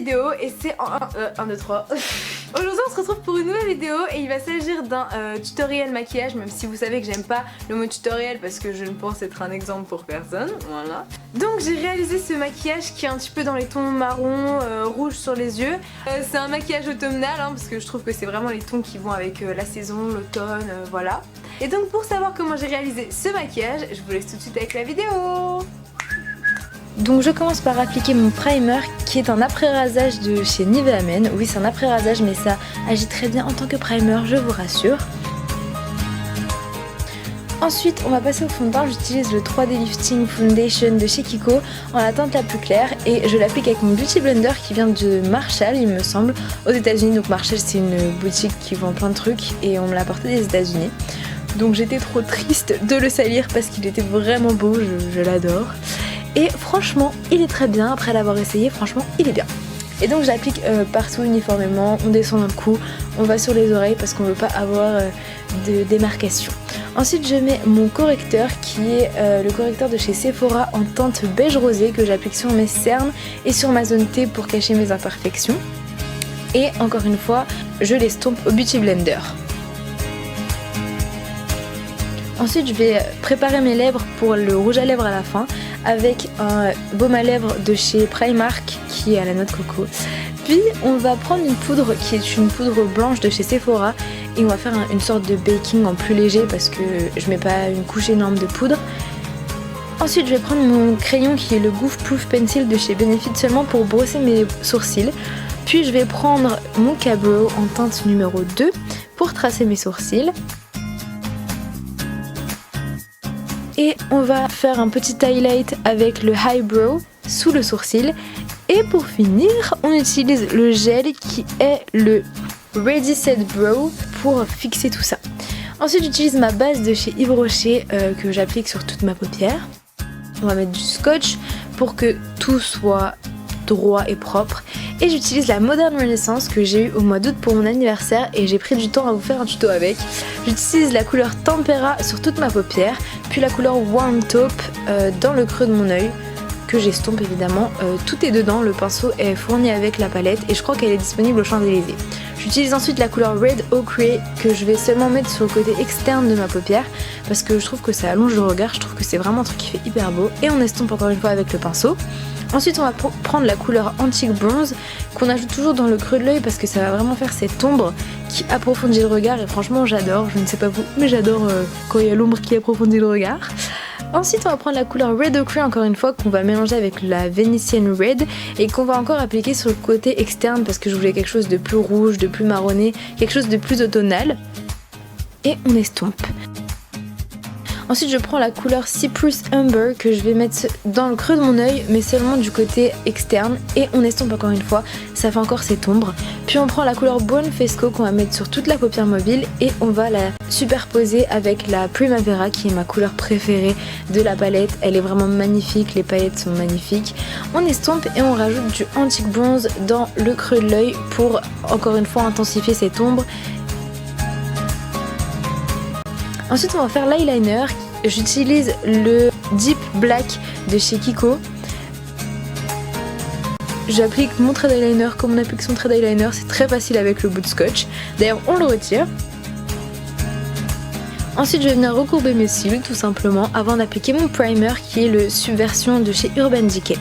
vidéo et c'est en 1, 2, 3. Aujourd'hui on se retrouve pour une nouvelle vidéo et il va s'agir d'un tutoriel maquillage, même si vous savez que j'aime pas le mot tutoriel parce que je ne pense être un exemple pour personne, voilà. Donc j'ai réalisé ce maquillage qui est un petit peu dans les tons marron, rouge sur les yeux. C'est un maquillage automnal hein, parce que je trouve que c'est vraiment les tons qui vont avec la saison, l'automne, voilà. Et donc pour savoir comment j'ai réalisé ce maquillage, je vous laisse tout de suite avec la vidéo. Donc je commence par appliquer mon primer qui est un après-rasage de chez Nivea Men. Oui, c'est un après-rasage mais ça agit très bien en tant que primer, je vous rassure. Ensuite on va passer au fond de teint, j'utilise le 3D Lifting Foundation de chez Kiko en la teinte la plus claire et je l'applique avec mon Beauty Blender qui vient de Marshall il me semble, aux États-Unis. Donc Marshall c'est une boutique qui vend plein de trucs et on me l'a apporté des États-Unis. Donc j'étais trop triste de le salir parce qu'il était vraiment beau, je l'adore. Et franchement il est très bien, après l'avoir essayé franchement il est bien. Et donc j'applique partout uniformément, on descend dans le cou, on va sur les oreilles parce qu'on veut pas avoir de démarcation. Ensuite je mets mon correcteur qui est le correcteur de chez Sephora en teinte beige rosé que j'applique sur mes cernes et sur ma zone T pour cacher mes imperfections. Et encore une fois je l'estompe au Beauty Blender. Ensuite je vais préparer mes lèvres pour le rouge à lèvres à la fin avec un baume à lèvres de chez Primark qui est à la noix de coco. Puis on va prendre une poudre qui est une poudre blanche de chez Sephora et on va faire une sorte de baking en plus léger parce que je mets pas une couche énorme de poudre. Ensuite je vais prendre mon crayon qui est le Goof Proof Pencil de chez Benefit seulement pour brosser mes sourcils. Puis je vais prendre mon K-Brow en teinte numéro 2 pour tracer mes sourcils. Et on va faire un petit highlight avec le Highbrow sous le sourcil. Et pour finir, on utilise le gel qui est le Ready Set Brow pour fixer tout ça. Ensuite j'utilise ma base de chez Yves Rocher que j'applique sur toute ma paupière. On va mettre du scotch pour que tout soit droit et propre. Et j'utilise la Modern Renaissance que j'ai eu au mois d'août pour mon anniversaire et j'ai pris du temps à vous faire un tuto avec. J'utilise la couleur Tempera sur toute ma paupière, puis la couleur Warm Taupe dans le creux de mon œil que j'estompe évidemment. Tout est dedans, le pinceau est fourni avec la palette et je crois qu'elle est disponible aux Champs-Élysées. J'utilise ensuite la couleur Red Ochre que je vais seulement mettre sur le côté externe de ma paupière parce que je trouve que ça allonge le regard, je trouve que c'est vraiment un truc qui fait hyper beau. Et on estompe encore une fois avec le pinceau. Ensuite on va prendre la couleur Antique Bronze qu'on ajoute toujours dans le creux de l'œil parce que ça va vraiment faire cette ombre qui approfondit le regard et franchement j'adore, je ne sais pas vous mais j'adore quand il y a l'ombre qui approfondit le regard. Ensuite on va prendre la couleur Red Ochre encore une fois qu'on va mélanger avec la Venetian Red et qu'on va encore appliquer sur le côté externe parce que je voulais quelque chose de plus rouge, de plus marronné, quelque chose de plus automnal. Et on estompe. Ensuite je prends la couleur Cyprus Umber que je vais mettre dans le creux de mon œil mais seulement du côté externe et on estompe encore une fois, ça fait encore cette ombre. Puis on prend la couleur Buon Fresco qu'on va mettre sur toute la paupière mobile et on va la superposer avec la Primavera qui est ma couleur préférée de la palette. Elle est vraiment magnifique, les paillettes sont magnifiques. On estompe et on rajoute du Antique Bronze dans le creux de l'œil pour encore une fois intensifier cette ombre. Ensuite on va faire l'eyeliner, j'utilise le Deep Black de chez Kiko. J'applique mon trait d'eyeliner comme on applique son trait d'eyeliner, c'est très facile avec le bout de scotch. D'ailleurs on le retire. Ensuite je vais venir recourber mes cils tout simplement avant d'appliquer mon primer qui est le Subversion de chez Urban Decay.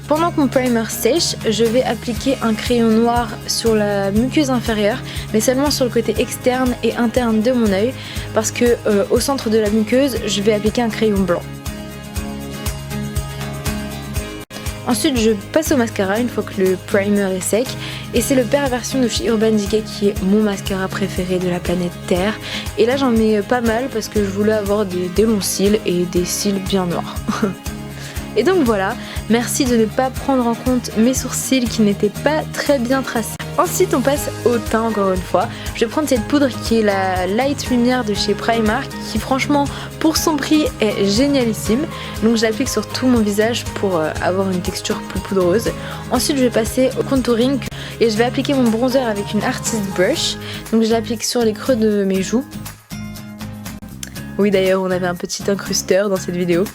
Pendant que mon primer sèche, je vais appliquer un crayon noir sur la muqueuse inférieure, mais seulement sur le côté externe et interne de mon œil, parce que au centre de la muqueuse, je vais appliquer un crayon blanc. Ensuite, je passe au mascara une fois que le primer est sec, et c'est le Perversion de chez Urban Decay qui est mon mascara préféré de la planète Terre. Et là, j'en mets pas mal parce que je voulais avoir des longs cils et des cils bien noirs. Et donc voilà, merci de ne pas prendre en compte mes sourcils qui n'étaient pas très bien tracés. Ensuite on passe au teint encore une fois. Je vais prendre cette poudre qui est la Light Lumière de chez Primark qui franchement pour son prix est génialissime. Donc je l'applique sur tout mon visage pour avoir une texture plus poudreuse. Ensuite je vais passer au contouring et je vais appliquer mon bronzer avec une Artist Brush. Donc je l'applique sur les creux de mes joues. Oui d'ailleurs on avait un petit incrusteur dans cette vidéo.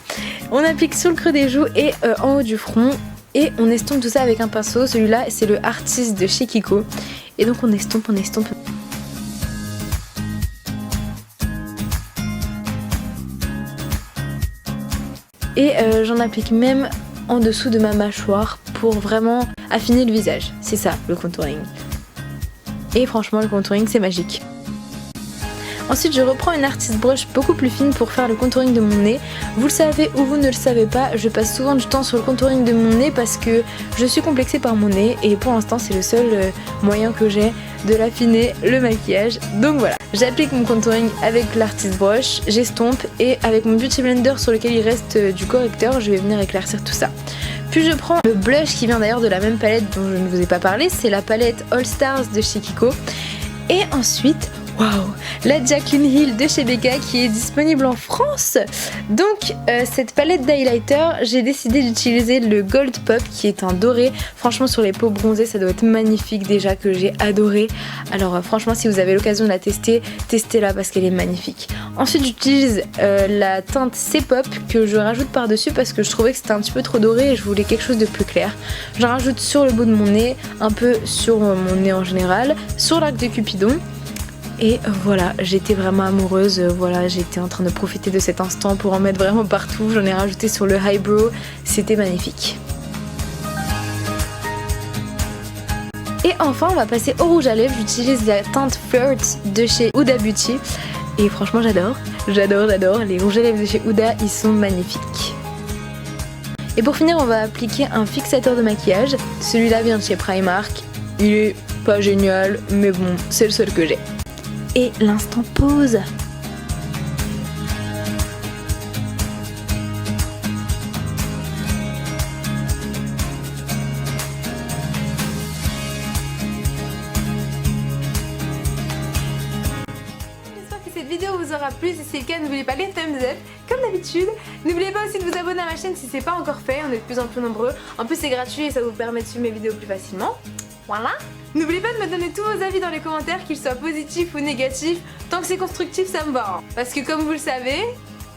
On applique sur le creux des joues et en haut du front. Et on estompe tout ça avec un pinceau. Celui-là c'est le Artist de chez Kiko. Et donc on estompe. Et j'en applique même en dessous de ma mâchoire pour vraiment affiner le visage. C'est ça le contouring. Et franchement le contouring c'est magique. Ensuite je reprends une Artist Brush beaucoup plus fine pour faire le contouring de mon nez. Vous le savez ou vous ne le savez pas, je passe souvent du temps sur le contouring de mon nez parce que je suis complexée par mon nez et pour l'instant c'est le seul moyen que j'ai de l'affiner, le maquillage. Donc voilà, j'applique mon contouring avec l'Artist Brush, j'estompe et avec mon Beauty Blender sur lequel il reste du correcteur, je vais venir éclaircir tout ça. Puis je prends le blush qui vient d'ailleurs de la même palette dont je ne vous ai pas parlé, c'est la palette All Stars de chez Kiko. Et ensuite, waouh, la Jaclyn Hill de chez Becca qui est disponible en France. Donc cette palette d'highlighter, j'ai décidé d'utiliser le Gold Pop qui est un doré. Franchement sur les peaux bronzées ça doit être magnifique déjà, que j'ai adoré. Alors franchement si vous avez l'occasion de la tester, testez-la parce qu'elle est magnifique. Ensuite j'utilise la teinte C-Pop que je rajoute par dessus parce que je trouvais que c'était un petit peu trop doré et je voulais quelque chose de plus clair. J'en rajoute sur le bout de mon nez, un peu sur mon nez en général, sur l'arc de Cupidon. Et voilà, j'étais vraiment amoureuse, voilà, j'étais en train de profiter de cet instant pour en mettre vraiment partout. J'en ai rajouté sur le eyebrow, c'était magnifique. Et enfin on va passer au rouge à lèvres, j'utilise la teinte Flirt de chez Huda Beauty. Et franchement j'adore, les rouges à lèvres de chez Huda, ils sont magnifiques. Et pour finir on va appliquer un fixateur de maquillage, celui-là vient de chez Primark, il est pas génial mais bon c'est le seul que j'ai. Et l'instant pause. J'espère que cette vidéo vous aura plu. Si c'est le cas, n'oubliez pas les thumbs up comme d'habitude. N'oubliez pas aussi de vous abonner à ma chaîne si c'est pas encore fait. On est de plus en plus nombreux. En plus c'est gratuit et ça vous permet de suivre mes vidéos plus facilement. Voilà. N'oubliez pas de me donner tous vos avis dans les commentaires, qu'ils soient positifs ou négatifs. Tant que c'est constructif, ça me va. Parce que comme vous le savez,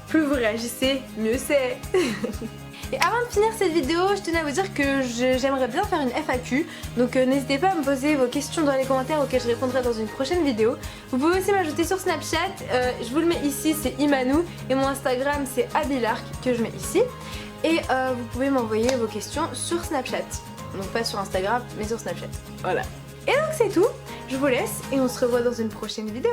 plus vous réagissez, mieux c'est. Et avant de finir cette vidéo, je tenais à vous dire que j'aimerais bien faire une FAQ. Donc n'hésitez pas à me poser vos questions dans les commentaires auxquelles je répondrai dans une prochaine vidéo. Vous pouvez aussi m'ajouter sur Snapchat, je vous le mets ici, c'est Imanou. Et mon Instagram c'est Abilark que je mets ici. Et vous pouvez m'envoyer vos questions sur Snapchat. Donc pas sur Instagram mais sur Snapchat. Voilà. Et donc c'est tout, je vous laisse et on se revoit dans une prochaine vidéo.